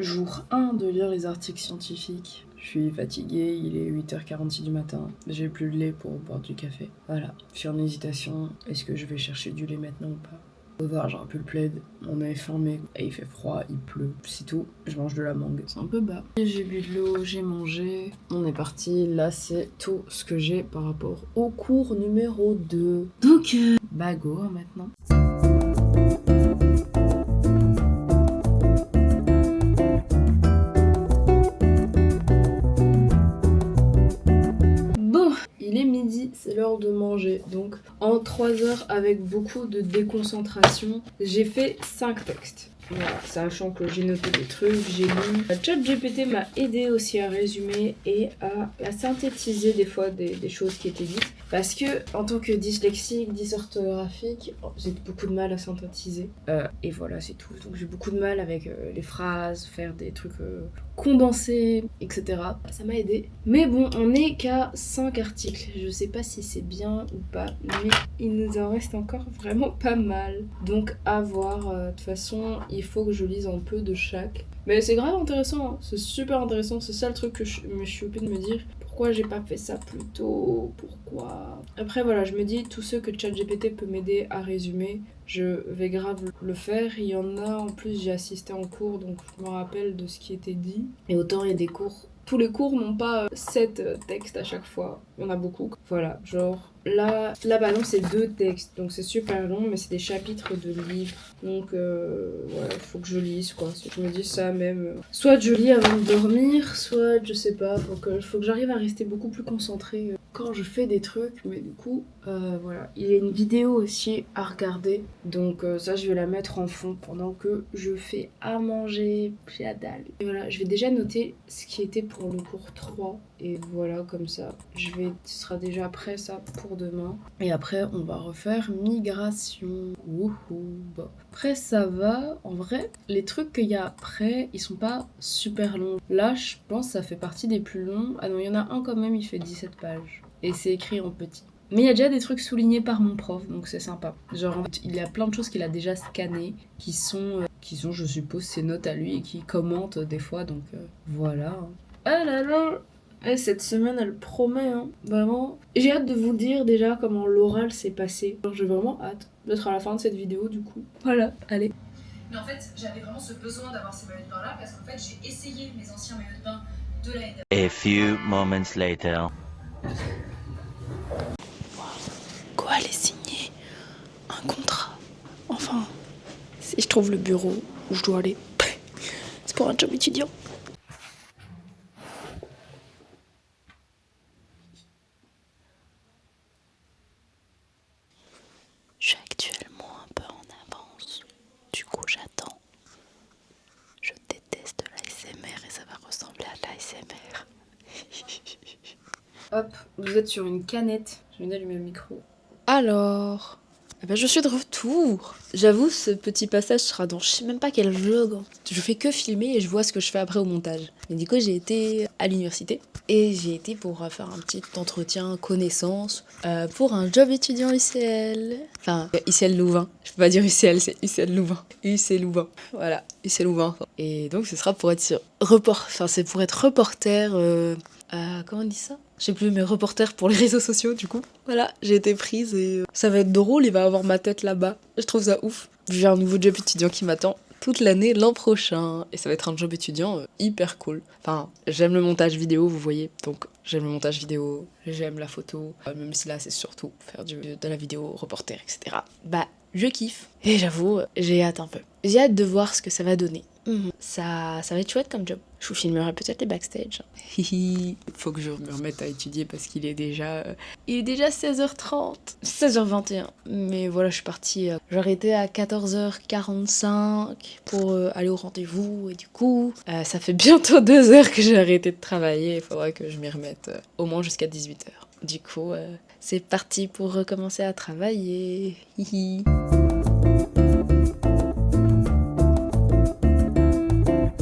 jour 1 de lire les articles scientifiques. Je suis fatiguée, il est 8h46 du matin. J'ai plus de lait pour boire du café. Voilà, je suis en hésitation. Est-ce que je vais chercher du lait maintenant ou pas? Au revoir, j'ai un peu le plaid. On est fin mai et il fait froid, il pleut. C'est tout. Je mange de la mangue. C'est un peu bas. J'ai bu de l'eau, j'ai mangé. On est parti. Là, c'est tout ce que j'ai par rapport au cours numéro 2. Donc, bah go maintenant. Il est midi, c'est l'heure de manger. Donc en 3 heures avec beaucoup de déconcentration, j'ai fait 5 textes. Voilà, sachant que j'ai noté des trucs, j'ai lu. ChatGPT m'a aidé aussi à résumer et à synthétiser des fois des choses qui étaient dites. Parce que en tant que dyslexique, dysorthographique, j'ai beaucoup de mal à synthétiser. Et voilà, c'est tout. Donc j'ai beaucoup de mal avec les phrases, faire des trucs condensés, etc. Ça m'a aidé. Mais bon, on n'est qu'à 5 articles. Je sais pas si c'est bien ou pas, mais il nous en reste encore vraiment pas mal. Donc à voir. De toute façon, il faut que je lise un peu de chaque. Mais c'est grave intéressant, hein. C'est super intéressant. C'est ça le truc que je me suis occupée de me dire. Pourquoi j'ai pas fait ça plus tôt? Pourquoi? Après voilà, je me dis, tous ceux que ChatGPT peut m'aider à résumer, je vais grave le faire. Il y en a en plus, j'ai assisté en cours, donc je me rappelle de ce qui était dit. Et autant il y a des cours. Tous les cours n'ont pas 7 textes à chaque fois. Il y en a beaucoup. Voilà, genre là bah non, c'est 2 textes, donc c'est super long, mais c'est des chapitres de livres. Donc voilà, il faut que je lise quoi. Si je me dis ça même. Soit je lis avant de dormir, soit je sais pas, faut que j'arrive à rester beaucoup plus concentrée quand je fais des trucs. Mais du coup, voilà. Il y a une vidéo aussi à regarder, donc ça je vais la mettre en fond pendant que je fais à manger. J'ai la dalle. Et voilà, je vais déjà noter ce qui était pour le cours 3. Et voilà, comme ça, ce sera déjà prêt ça pour demain. Et après, on va refaire migration. Wouhou. Bon. Après, ça va. En vrai, les trucs qu'il y a après, ils sont pas super longs. Là, je pense que ça fait partie des plus longs. Ah non, il y en a un quand même, il fait 17 pages. Et c'est écrit en petit. Mais il y a déjà des trucs soulignés par mon prof, donc c'est sympa. Genre, en fait, il y a plein de choses qu'il a déjà scannées, qui sont, je suppose, ses notes à lui, et qui commentent des fois, donc voilà. Ah là là! Et cette semaine, elle promet, hein. Vraiment. J'ai hâte de vous dire déjà comment l'oral s'est passé. Genre, j'ai vraiment hâte d'être à la fin de cette vidéo, du coup. Voilà, allez. Mais en fait, j'avais vraiment ce besoin d'avoir ces maillots de bain là parce qu'en fait, j'ai essayé mes anciens maillots de bain de l'année dernière. A few moments later. Quoi, aller signer un contrat? Enfin, si je trouve le bureau où je dois aller, c'est pour un job étudiant. Je suis actuellement un peu en avance, du coup j'attends. Je déteste l'ASMR et ça va ressembler à l'ASMR. Hop, vous êtes sur une canette. Je viens d'allumer le micro. Alors, je suis de retour. J'avoue, ce petit passage sera dans je sais même pas quel vlog. Je fais que filmer et je vois ce que je fais après au montage. Mais du coup, j'ai été à l'université et j'ai été pour faire un petit entretien connaissance pour un job étudiant UCL. Enfin, UCL Louvain. Je peux pas dire UCL, c'est UCL Louvain. UC Louvain. Voilà, UC Louvain. Et donc, ce sera pour être c'est pour être reporter. Comment on dit ça? Je sais plus, mais reporter pour les réseaux sociaux, du coup. Voilà, j'ai été prise et ça va être drôle, il va avoir ma tête là-bas. Je trouve ça ouf. J'ai un nouveau job étudiant qui m'attend toute l'année l'an prochain. Et ça va être un job étudiant hyper cool. Enfin, j'aime le montage vidéo, vous voyez. Donc, j'aime le montage vidéo, j'aime la photo. Même si là, c'est surtout faire de la vidéo, reporter, etc. Bah, je kiffe. Et j'avoue, j'ai hâte un peu. J'ai hâte de voir ce que ça va donner. Ça va être chouette comme job. Je vous filmerai peut-être les backstage. Hihi. Faut que je me remette à étudier parce qu'il est déjà 16h30. 16h21. Mais voilà, je suis partie. J'ai arrêté à 14h45 pour aller au rendez-vous. Et du coup, ça fait bientôt 2 heures que j'ai arrêté de travailler. Il faudra que je m'y remette au moins jusqu'à 18h. Du coup, c'est parti pour recommencer à travailler. Hihi.